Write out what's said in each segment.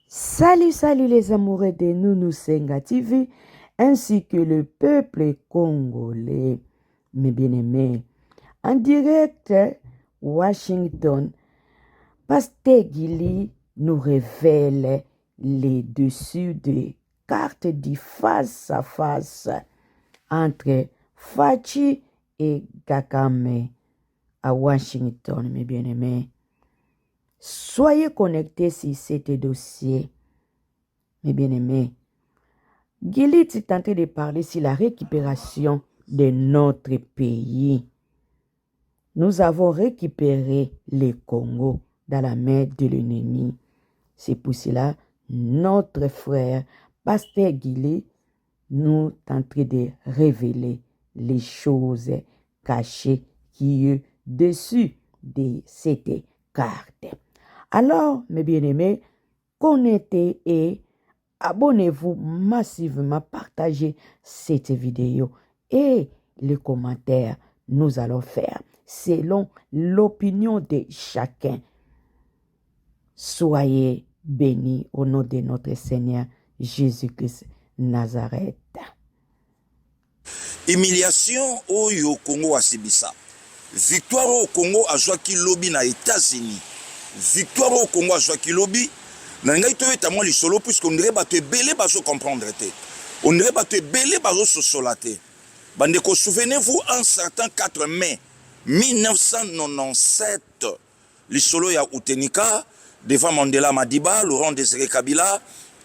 Salut, salut les amoureux de Nounou Senga TV, ainsi que le peuple congolais, mes bien-aimés. En direct, Washington, Pasteur Gili nous révèle les dessus des cartes du face-à-face entre Fachi et Gakame à Washington, mes bien-aimés. Soyez connectés sur cet dossier, mes bien-aimés. Gili est en train de parler sur la récupération de notre pays. Nous avons récupéré le Congo dans la main de l'ennemi. C'est pour cela notre frère, Pasteur Gili, nous est en train de révéler les choses cachées qui sont dessus de cette carte. Alors, mes bien-aimés, connectez et abonnez-vous massivement, partagez cette vidéo et les commentaires, nous allons faire selon l'opinion de chacun. Soyez bénis au nom de notre Seigneur Jésus-Christ Nazareth. Humiliation au Congo à Sibissa. Victoire au Congo à Joaquin Lobby na États-Unis. Victoire au Congo à Joaquin Lobby. Nangai to etamwa li solo puisqu'on dirait ba te belé bazo comprendre te. On dirait ba te belé bazo so solaté. Bandeko, souvenez-vous un certain 4 mai 1997, li solo ya Utenika devant Mandela Madiba, Laurent Désiré Kabila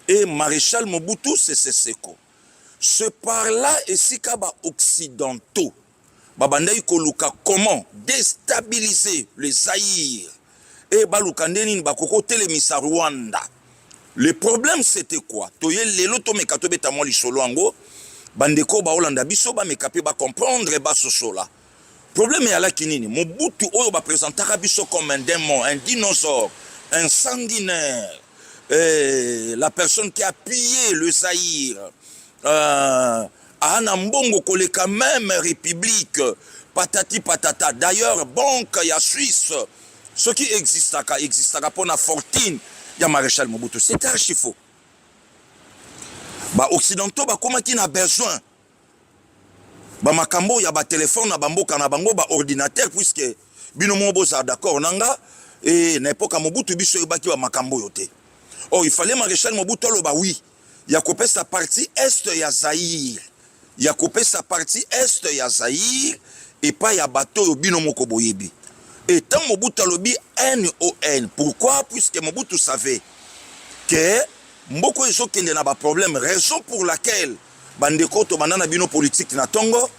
et Maréchal Mobutu Sese Seko. Ce par-là et sikaba occidentaux. Babandai koluka comment déstabiliser les Zaïre et balukandeni bakoko telemisa Rwanda. Le problème c'était quoi? Toye lelo to mekato betamwa li solo ango bandeko ba Holanda biso ba mekape ba comprendre ba sosola. Problème est à la kinini. Mobutu oyo ba présentera biso comme un démon, un dinosaure, un sanguinaire, la personne qui a pillé le Zaïre. Anambongo koleka même république patati patata. D'ailleurs banque ya Suisse ce qui existaka pour la fortune ya Maréchal Mobutu, c'est archi faux. Ba occidentaux ba comment qui n'a besoin ba makambo ya ba téléphone na bamboka na bango ba ordinateur puisque bino mo boza d'accord nanga et n'époque Mobutu biso ebaki ba makambo yote. Oh, il fallait Maréchal Mobutu lo ba oui. Il a coupé sa partie est ya Zaïre. Il a coupé sa partie est ya Zaïre et pas ya bateau yo bino moko boyebi. Et tant Mobutu lobi NON. Pourquoi? Puisque Mobutu savait que mboko ezo kende na ba problème, raison pour laquelle bandeko to banana bino politique na tongo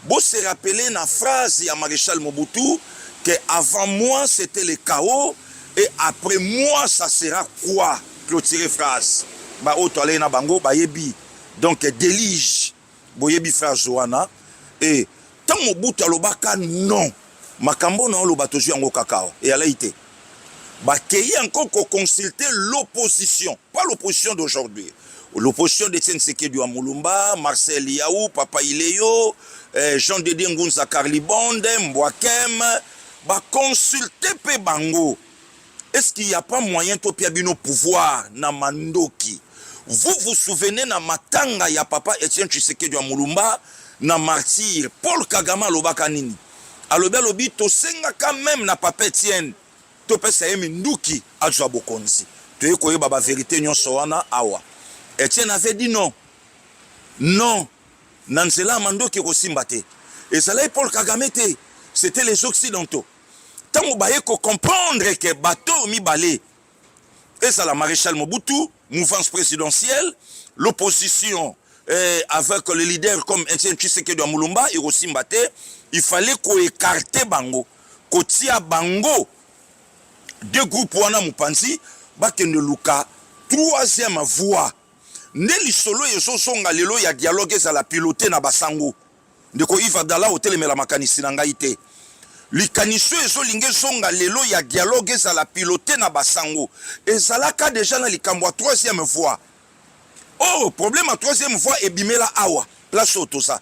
bo se rappeler na phrase ya Maréchal Mobutu que avant moi c'était le chaos et après moi ça sera quoi? Clôturer phrase. Ba oto ale na bango ba yebi. Donc délige boyebi phrase wana et tant Mobutu alobaka non makambo na lo bato yango kakao et ala ité ba kei encore consulter l'opposition, pas l'opposition d'aujourd'hui. L'opposition de Tshisekedi wa Mulumba, Marcel Yaou, Papa Ileyo, Jean-Dédé Ngunza Karlibonde, Mbwakem, ba consulter pe bango. Est-ce qu'il n'y a pas moyen to pia bino pouvoir na mandoki? Vous vous souvenez na matanga ya Papa Etienne Tshisekedi wa Mulumba na martyr Paul Kagame lobaka nini? Alobi alobi to senga quand même na Papa Etienne to pesa yemi nduki ajwa bokonzi. To yekoye baba vérité nyonso wana awa. Etienne avait dit non. Non. Nanzela mandoki kosimbate. Et ça là Paul Kagame te, c'était les occidentaux. Tant vous voyez qu'on comprendre que bateau mi balé. Et ça la Maréchal Mobutu, mouvance présidentielle, l'opposition avec les leaders comme Etienne Tshisekedi wa Mulumba et Rosimbate, il fallait qu'on écarte bango, qu'on tia bango deux groupes wana mupanzi bakende luka troisième voie. Ndeli solo yeso songa lelo ya dialogue za la piloter na basango. Ndeko Yves Abdallah hotel me la makanisi na ngai te. Likaniso ezo linge songa lelo ya dialogue za la piloter na basango. Ezalaka déjà na likambo troisième voie. Oh, problème à troisième voie et bimela awa. Place otosa.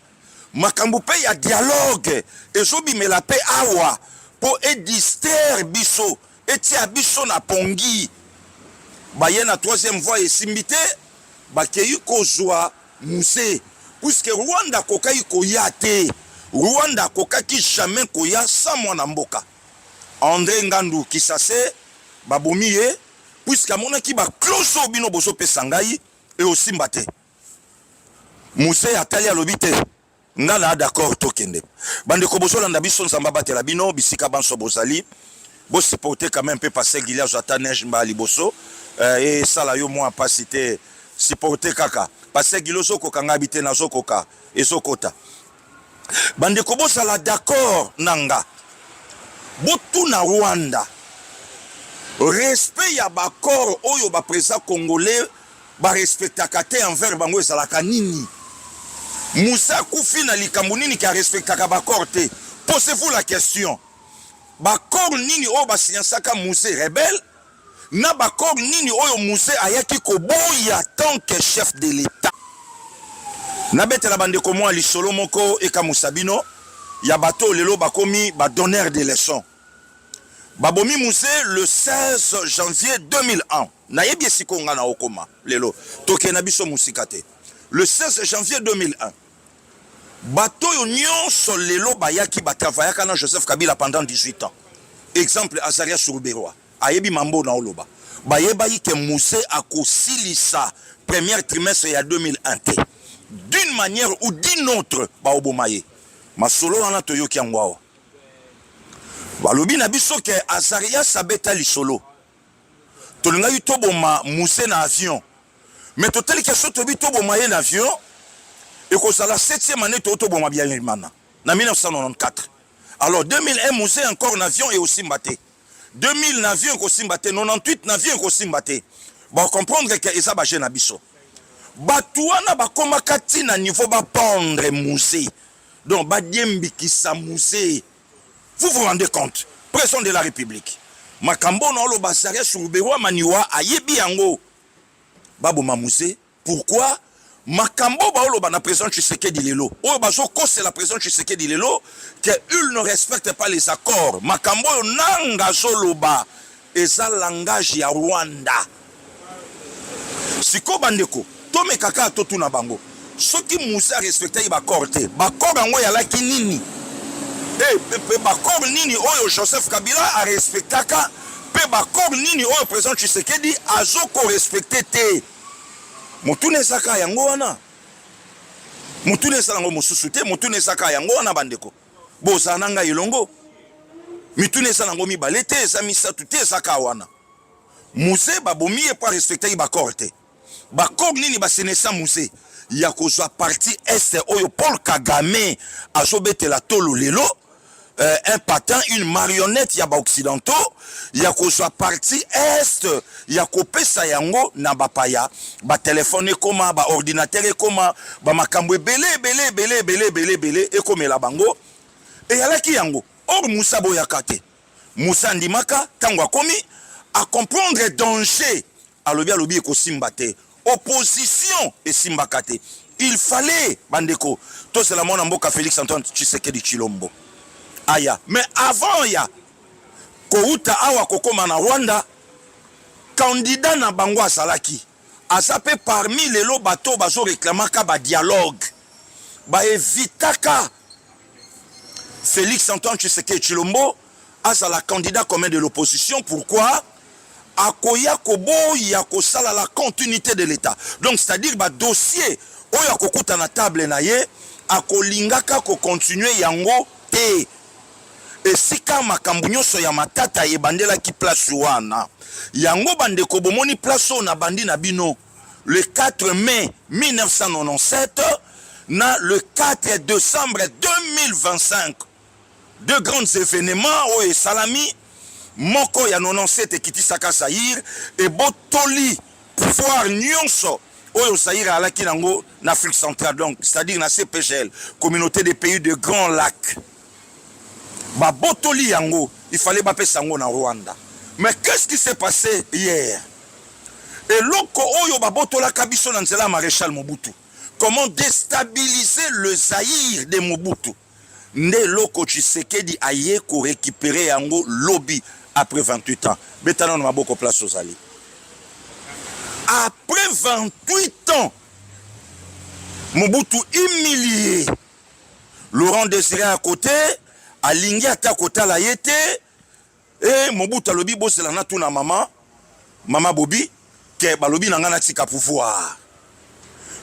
Makambo pe ya dialogue ezo bimela pe awa. po e distraire biso etia biso na pongi baye na troisième voie esimbité bakei kozwa musée puisque Rwanda kokai koya te Rwanda kokaki jamais koya sans mwana mboka André Ngandu Kisase babomi ye puisque amonaki ba closo bino bozo pesa ngai et aussi mbate musée atali alobi te nga na d'accord tokende bande ko bozo landa biso nzamba batela bino bisika banso bozali bo supporter quand même peu passer Gilia Jota neige mba liboso et ça la yo moi pas cité supporter kaka passer Giloso ko kanga habité na zokoka ezokota bande ko bozo la d'accord nanga botu na Rwanda respect ya bakor oyo ba président congolais ba respectaka te envers bango ezalaka nini Moussa Koufi na likambo nini ki respectaka bakor te posez-vous la question bakor nini oyo basinyasaka musée rebelle na bakor nini oyo musée ayaki koboya tant que chef de l'état na betela bandeko mwa lisolo moko eka musabino ya bato lelo bakomi ba donneur de leçons babomi musée le 16 janvier 2001 na yebi esiko nga na okoma lelo toke na biso musikate le 16 janvier 2001 bato yo nyonso lelo bayaki batravayaka na Joseph Kabila pendant 18 ans exemple Azaria Surberoa ayebi mambo na oloba bayeba yike musée akosilisa premier trimestre ya 2001 te d'une manière ou d'une autre baobomaye masolo wana toyoki yango balobi na biso ke Azaria sabeta lisolo tolinga yutoboma musée na avion mais totali ke soto bi toboma ye na avion et que ça la 7e année toboma bien mana na 1994 alors 2001 musée encore en avion et aussi mbaté 2000 navio ko simbaté 98 navio ko simbaté ba comprendre que eza ba jeune biso batuana ba komaka tina niveau ba pendre musée donc ba diembikisa musée. Vous vous rendez compte? Président de la République. Makambo na lo basaria sur Bewa maniwa ayebi yango. Babo Mamouze. Pourquoi? Makambo ba lo na président Tshisekedi Lelo. O bazo ko c'est la président Tshisekedi Lelo que il ne respecte pas les accords. Makambo nanga zoloba eza langage ya Rwanda. Siko bandeko. Tome kaka totu na bango. Soki Moussa respecte ba korte. Ba kor yango ya laki nini? Pe bakor nini oyo Joseph Kabila a respectaka pe bakor nini oyo président Tshisekedi azoko respecté te mutune saka yango wana mutune salango mususu te mutune saka yango wana bandeko bozana nga ilongo mitune salango mibale te eza misatu te saka wana musée babomi e pa respecter bakor te bakor nini basenesa musée ya kozwa parti est oyo Paul Kagame azobetela tolo lelo un patin, une marionnette yaba occidentaux, yako soit parti est, yako pesa yango na bapaya, ba téléphone koma, ba ordinateur koma, ba makambo belé et comme la bango, et yalaki yango. Or Moussa boyakate, Moussa ndimaka, tango komi, à comprendre danger, alobi ko simbate, opposition et simbakate. Il fallait, bandeko, tout c'est la mon amboka Félix Antoine Tshisekedi Chilombo. Aya, mais avant ya Kouta awa kokoma na Rwanda candidat na bango asalaki asape parmi les lo bateau bazo réclamaka ba dialogue ba evitaka Félix Antoine Tshisekedi Chilombo asala candidat commun de l'opposition. Pourquoi? Akoya kobo ya kosala la continuité de l'état, donc c'est-à-dire ba dossier oya kokuta na table na ye akolingaka ko continuer yango te. Et si ka makambo nyonso ya matata ebandela ki place wana yango bandeko bomoni place na bandi na bino le 4 mai 1997 na le 4 décembre 2025 deux grands événements oyo salami moko ya 97 ekitisaka Zaïre et botoli pouvoir nyonso oyo Zaïre alaki nango na Afrique centrale, donc c'est-à-dire na CPGL, communauté des pays de Grands Lacs. Ba botoli yango, il fallait baper sango na Rwanda. Mais qu'est-ce qui s'est passé hier? Et loko oyo ba botola kabiso na nzela maréchal Mobutu. Comment déstabiliser le Zaïre de Mobutu? nde loko Tshisekedi aye ko récupérer yango lobby après 28 ans. Betana na maboko place ozali. Après 28 ans, Mobutu humilié. Laurent Désiré à côté, alingi ata kota la yete, et Mobutu alobi bosela na tuna mama Bobi, ke balobi na ngana tika pouvoir.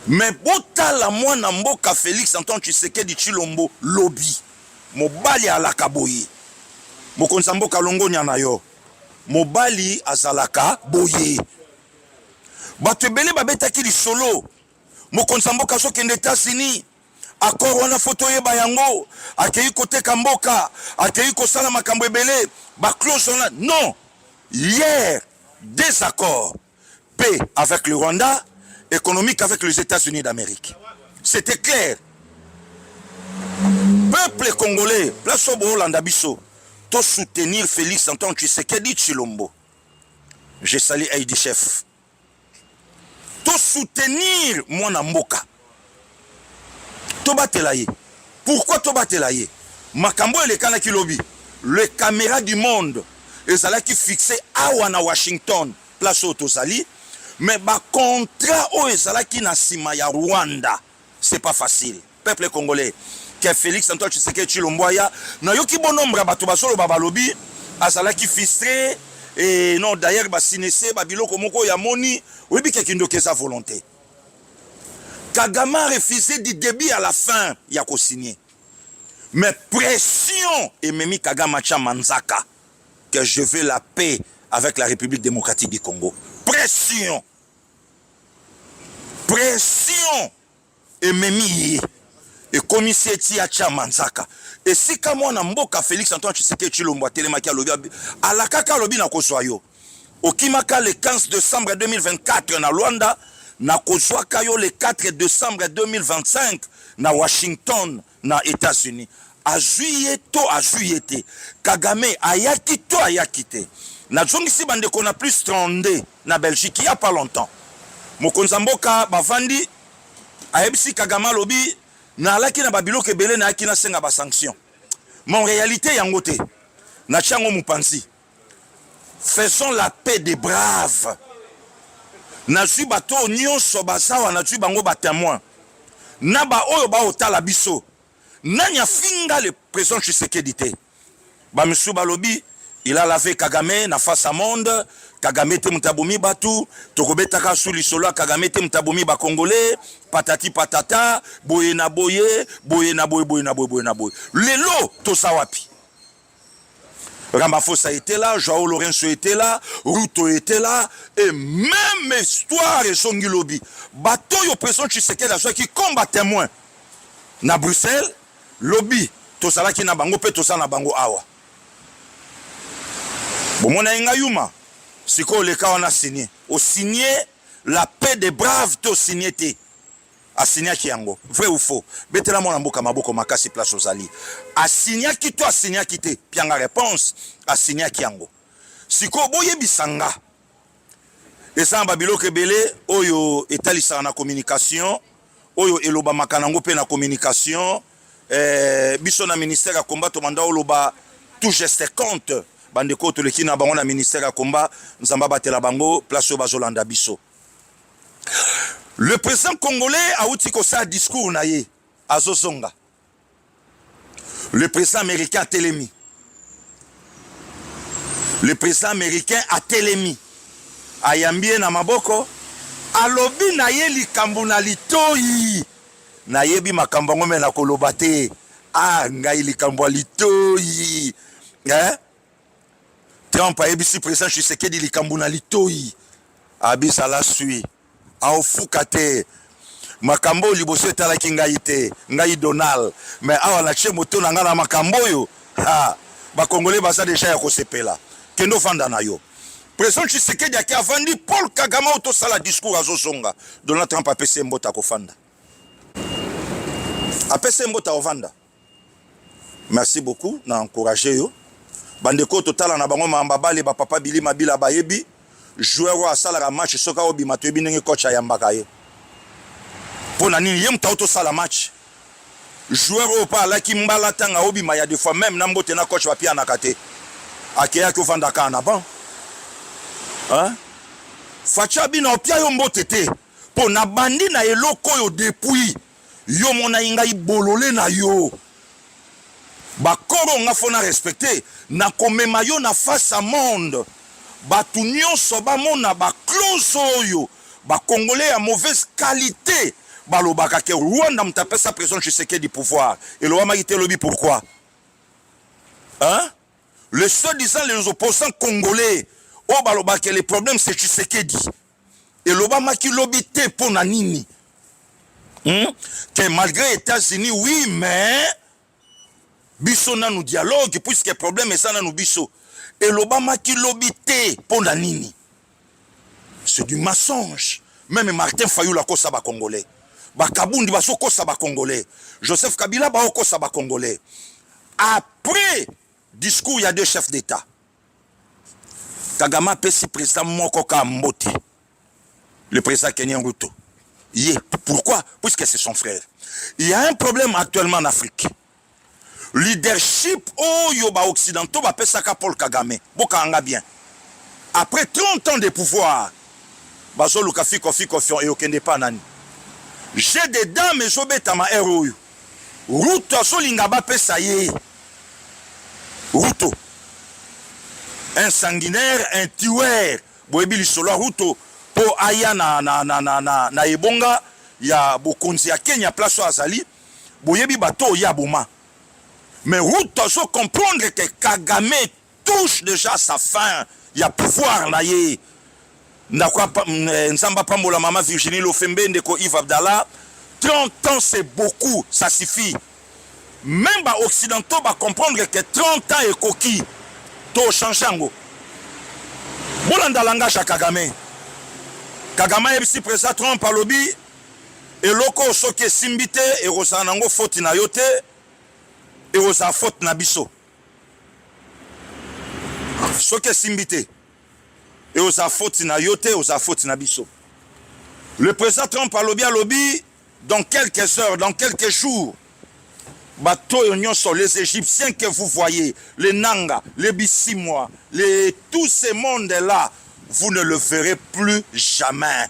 Mais bota la mwana mboka Félix Antoine Tshisekedi Tshilombo lobby. Mobali alaka boye. Mokonza mboka longonya na yo. Mobali azalaka boye. Bato ebele babetaki lisolo. Mokonza mboka soki nde États-Unis. Accord wana photo yeba yango. Akei koteka mboka. Akei kosala makambo ebele. Ba close wana. Non. Hier, désaccord. Paix avec le Rwanda. Économique avec les États-Unis d'Amérique. C'était clair. Peuple congolais, place au Hollanda biso, to soutenir Félix Antoine Tshisekedi Tshilombo. Je salue Aïdi Chef. To soutenir Mwana Mboka. To batelaye. Pourquoi to batelaye? Makambo ele kana ki lobby. Le caméra du monde ezala ki fixé awa na Washington, place au Tozali. Mais ba contrat o ezala ki na sima ya Rwanda. C'est pas facile. Peuple congolais. Que Félix Antoine Tshisekedi Tshilombo ya na yoki bonombre bato basolo babalobi azala ki frustré et non d'ailleurs ba sinese ba biloko moko ya moni webi ke kindo keza volonté. Kagame a refusé du début à la fin ya ko signer. Mais pression et Memi Kagame cha manzaka que je veux la paix avec la République démocratique du Congo. Pression. Pression et Memi et commissaire Tiacha Manzaka. Et si comme on a mboka Félix Antoine Tshisekedi Tshilombo telemaki alobi alakaka alobi na kozwa yo. Okimaka le 15 décembre 2024 na Luanda, na kozwa kayo le 4 décembre 2025 na Washington na États-Unis. Azuye te. Kagame ayaki to ayaki te. Na zongisi bande kona plus 32 na Belgique il y a pas longtemps. Mokonza mboka bavandi ayebisi Kagame alobi na alaki na babilo kebele na akina senga ba sanction. Mais en réalité yango te. Na chango mupanzi. Faisons la paix des braves. Na zui bato nyonso basawa na zui bango ba témoin. Na ba oyo ba otala biso. Nanya finga le président Tshisekedi te. Ba misu balobi il a lavé Kagame na face à monde. Kagame te mutabomi batu, tokobetaka suli solo Kagame te mutabomi ba Congolais, patati patata, boye na boye. Lelo to sawapi. Ramaphosa était là, Joao Lorenzo était là, Ruto était là, et même histoire et son lobby. Bato yo président Tshisekedi a qui combat témoin. Na Bruxelles, lobby, to sala ki na bango pe to sala na bango awa. Bomona ingayuma. Siko le cas on a signé. Au signé la paix des braves to signé te. A signé kiango. Vrai ou faux? Betela mon mboka maboko makasi place aux alliés. A signé ki to a signé ki te. Pianga réponse a signé kiango. Siko boye bisanga. Esa babilo kebele oyo etalisa na communication, oyo eloba makanango pe na communication, biso na ministère ya combat to manda oloba tout geste compte. Bandeko to lekina bango na ministère ya combat nzamba batela bango place bazolanda biso. Le président congolais a outi ko sa discours na ye azozonga. Le président américain a telemi. Le président américain a telemi. Ayambie na maboko alobi na ye likambo na litoi. Na yebi makambo ngome na koloba te. Ngai likambo litoi. Trump a ebisi président Tshisekedi likambo na litoi. Abisa la sui. Aofukate. Makambo liboso etalaki ngai te. Ngai Donald. Mais awa na che moto na ngana makambo yo. Ba Congolais baza déjà ya kosepela. Kendo fanda na yo. Président Tshisekedi a avandi Paul Kagame auto sala discours azosonga. Donald Trump a pese mbota kofanda. A pese mbota ovanda. Merci beaucoup na encourager yo. Bandeko total na bango mambabale ba papa Bili Mabila bayebi joueur wa sala la match soka obi matoyebi ndenge coach ayambaka ye. Pona nini ye mta auto sala match. joueur au pas là qui mbala tanga obi ma ya des fois même nambote na coach papier na kate akeya ko vanda kana ban hein facha bina opia yo mbote te po na bandi na eloko yo depuis yo mona inga ibolole na yo bakoro nga fona respecter na komema yo na face à monde batu nyonso bamona ba close oyo ba congolais à mauvaise qualité balobaka ke Rwanda mtapesa président Tshisekedi du pouvoir et le wama ite lobi pourquoi hein les soi-disant les opposants congolais oh balobaka les problèmes c'est Tshisekedi et le wama ki lobi te pour na nini que malgré États-Unis oui mais biso na nous dialogue puisque problème est ça na nous biso et le wama ki lobi te pour na nini c'est du mensonge même Martin Fayulu kosa ba congolais Bakabundi baso kosa ba congolais Joseph Kabila ba kosa ba congolais après discours il y a deux chefs d'état Kagame pesi président moko ka mbote le président Kenyan Ruto pourquoi puisque c'est son frère il y a un problème actuellement en Afrique leadership oyo ba occidentaux ba pesa ka Paul Kagame boka anga bien après 30 ans de pouvoir bazo luka fiko et okende pa nani j'ai des dames et zobeta ma héros Ruto solinga ba pesa ye Ruto un sanguinaire un tueur boyebi solo Ruto po aya na ebonga ya bokonzi ya Kenya place azali boyebi bato ya boma mais Ruto so comprendre que Kagame touche déjà sa fin ya pouvoir na ye Nzamba Pambola Mama Virginie Lofembe Ndeko Yves Abdallah 30 ans c'est beaucoup ça suffit même les occidentaux va comprendre que 30 ans est coquille to chanchango bolanda langage à Kagame est ici président Trump à lobby et loko soke simbite et rosanango faute na yote et rosa faute na biso soke simbite et aux fautes na yote, aux fautes na biso. Le président Trump a lobby dans quelques heures, dans quelques jours. Bateau sur les Égyptiens que vous voyez, les Nanga, les Bissimois, tous ces mondes-là, vous ne le verrez plus jamais.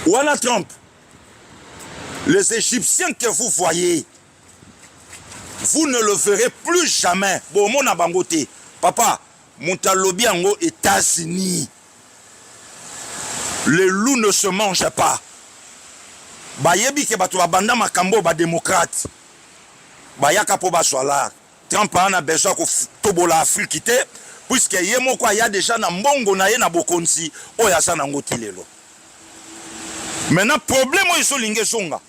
Voilà Trump. Les Égyptiens que vous voyez, vous ne le verrez plus jamais. Bon, mon abangote, papa. Montalobi aux États-Unis. Les loups ne se mangent pas. Bayebi ke bato banda makambo ba démocrate. Bayaka po ba sola. Trump a besoin ko tobola Afrique te puisque yemo kwa ya déjà na mbongo na ye na bokonzi oya sa na ngoti lelo. Maintenant problème o iso linge zonga.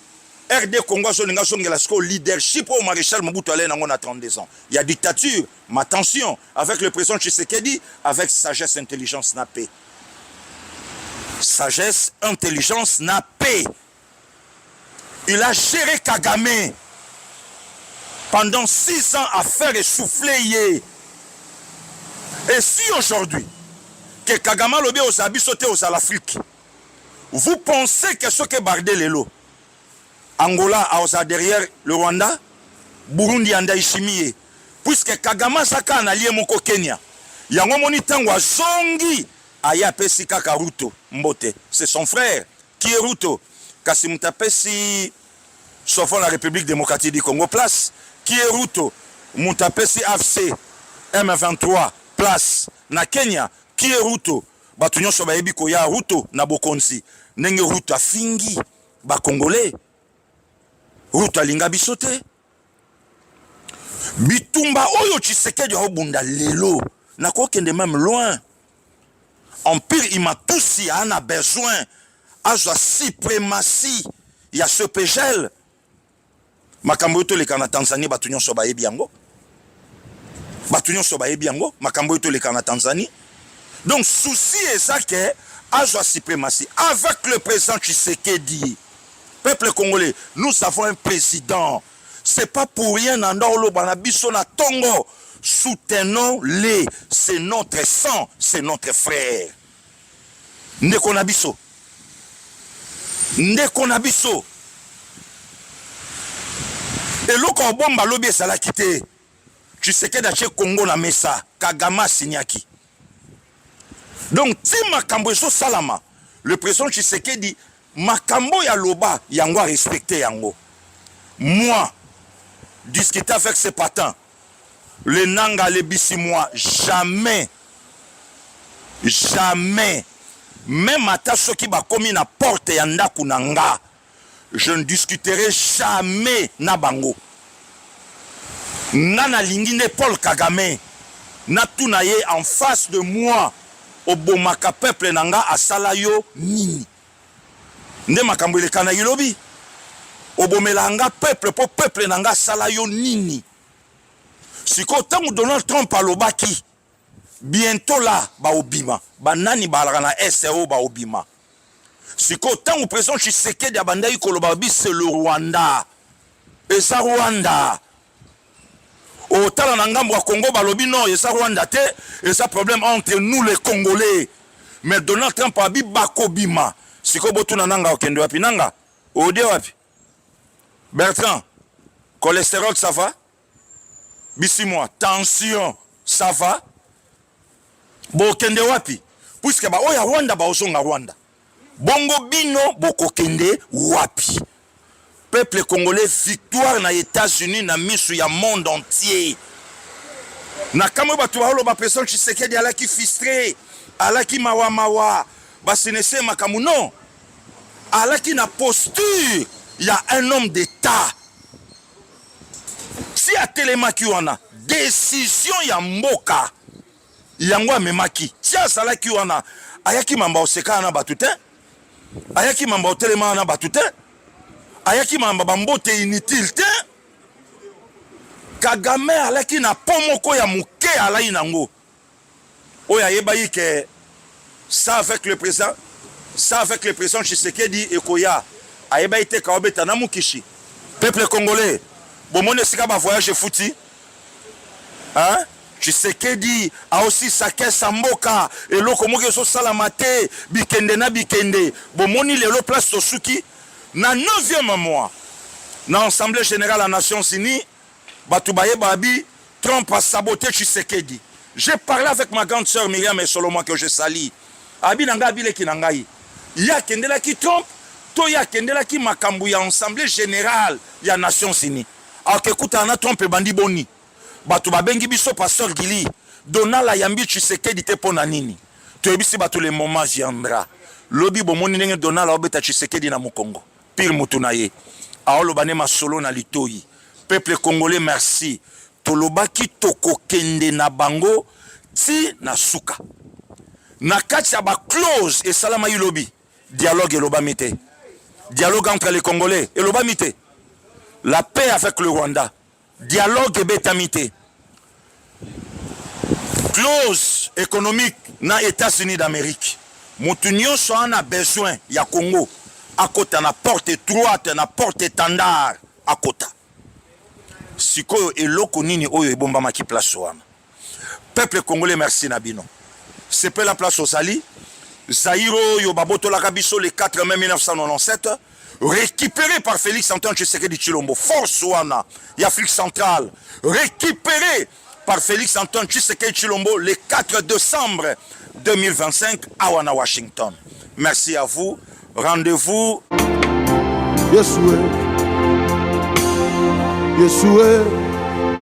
RD Congo Zolinga Songela Sko leadership au maréchal Mobutu Alain Nango a 32 ans. Il y a dictature, mais attention, avec le président Tshisekedi, avec sagesse, intelligence, na paix. Sagesse, intelligence, na paix. Il a géré Kagame pendant 6 ans à faire essouffler. Et si aujourd'hui, que Kagame lobe aux habits sautés aux Afrique, vous pensez que ce que Bardé Lelo, Angola a derrière le Rwanda, Burundi anda ishimie, puisque Kagame saka na lié moko Kenya. Yango moni tangwa zongi aya pesi kaka Ruto Mbote, c'est son frère qui est Ruto. Kasi mutapesi sauf la République démocratique du Congo place, qui est Ruto, mutapesi AFC M23 place na Kenya, qui est Ruto. Batunyo so bayebi ko ya Ruto na bokonzi. Nenge Ruto afingi ba Congolais. Ruto alinga bisote. Bitumba oyo Tshisekedi obunda lelo. Nako kende même loin. Empire Imatusi en a besoin. A la suprématie. Il y a ce pégel. Makambo yoto le kana Tanzanie batunyo so bayebi yango. Batunyo so bayebi yango. Makambo yoto le kana Tanzanie. Donc souci est ça que a la suprématie. Avec le président Tshisekedi. Peuple congolais, nous avons un président. C'est pas pour rien, Nandolo Banabiso na Tongo. Soutenons-les. C'est notre sang, c'est notre frère. Ndekonabiso. Ndekonabiso. Et l'autre bomba lobby ça l'a quitté. Tu sais que d'acheter Congo na mesa, Kagama Signaki. Donc, si Makambo so salama, le président Tshisekedi, Makambo ya loba, yango a respecté yango. Moi, discuter avec ses patins, les Nanga, les Bissimois, jamais, jamais, même à ceux qui va commis na porte yanda kunanga, je ne discuterai jamais na bango. Nana lingine Paul Kagame, na tunaye en face de moi, au bomaka peuple nanga asala yo nini. Nde makambo elekana yilobi. Au bomelanga peuple po peuple nanga asala yo nini. Siko tangu Donald Trump alobaki, bientôt là ba obima, ba nani ba na SEO ba obima. Siko tangu président Tshisekedi abandai koloba bi c'est le Rwanda. Et ça Rwanda. Au talent n'angambo Congo balobi non et ça Rwanda te et ça problème entre nous les Congolais. Mais Donald Trump a bi bakobima. Siko botu nanga okendo wapi nanga? Ode wapi? Bertrand, cholestérol ça va? Bissi-moi, tension ça va? Bo kende wapi? Puisque ba oya Rwanda ba osonga Rwanda. Bongo bino boko kende wapi? Peuple congolais, victoire na États-Unis, na misu ya monde entier. Na kamo batu baholo ba président Tshisekedi ala ki frustré, ala ki mawa, ba senese makamu non. Ala ki na posture, ya un homme d'État. Si a telemaki wana, décision ya mboka, yango memaki. Si a salaki wana, ayaki mamba oseka na batute, ayaki mamba otelema na batute, ayaki mamba bambote inutile te. Kagame alaki na pomoko ya muke alai nango. Oya yeba yike ça avec le président Tshisekedi ekoya ayeba ite kaobeta na mukishi. Peuple congolais, bomone sika ba voyage fouti. Hein? Tshisekedi a aussi saké samboka et loko moke so salamate bikende na bikende. Bomoni lelo place Tosuki. Na 9e mois, na Assemblée Générale des Nations Unies, Batoubaye Babi, Trump a saboté Tshisekedi. J'ai parlé avec ma grande sœur Myriam et Solomon que je sali. Abi nanga abile ki nangai. Ya kendela ki Trump, to ya kendela ki makambu ya Assemblée Générale des Nations Unies. Alors écoute, na Trump e bandi boni. Batouba bengi biso pasteur Gili. Donald ayambi Tshisekedi te pona nini. To ebisi batu le moment viendra. Lobi bomoni ndenge Donald obeta Tshisekedi na Mukongo. Pire mutunaye. Aolo banema solo na litoyi. Peuple congolais merci. Tolobaki toko kende na bango ti na suka. Na kati ya ba close et salama yulobi. Dialogue elobamite. Dialogue entre les Congolais elobamite. La paix avec le Rwanda. Dialogue et betamite. Close économique na États-Unis d'Amérique. Moutunio so a besoin ya Congo. À côté na porte étroite, na porte étendard à côté. Siko eloko nini oyo ebomba maki place wana. Peuple congolais merci nabino. C'est pas la place au Sali. Zaïro yo baboto la Kabiso le 4 mai 1997 récupéré par Félix Antoine Tshisekedi Tshilombo. Force wana y Afrique centrale récupéré par Félix Antoine Tshisekedi Tshilombo le 4 décembre 2025 à Washington. Merci à vous. Rendez-vous. Yeshua.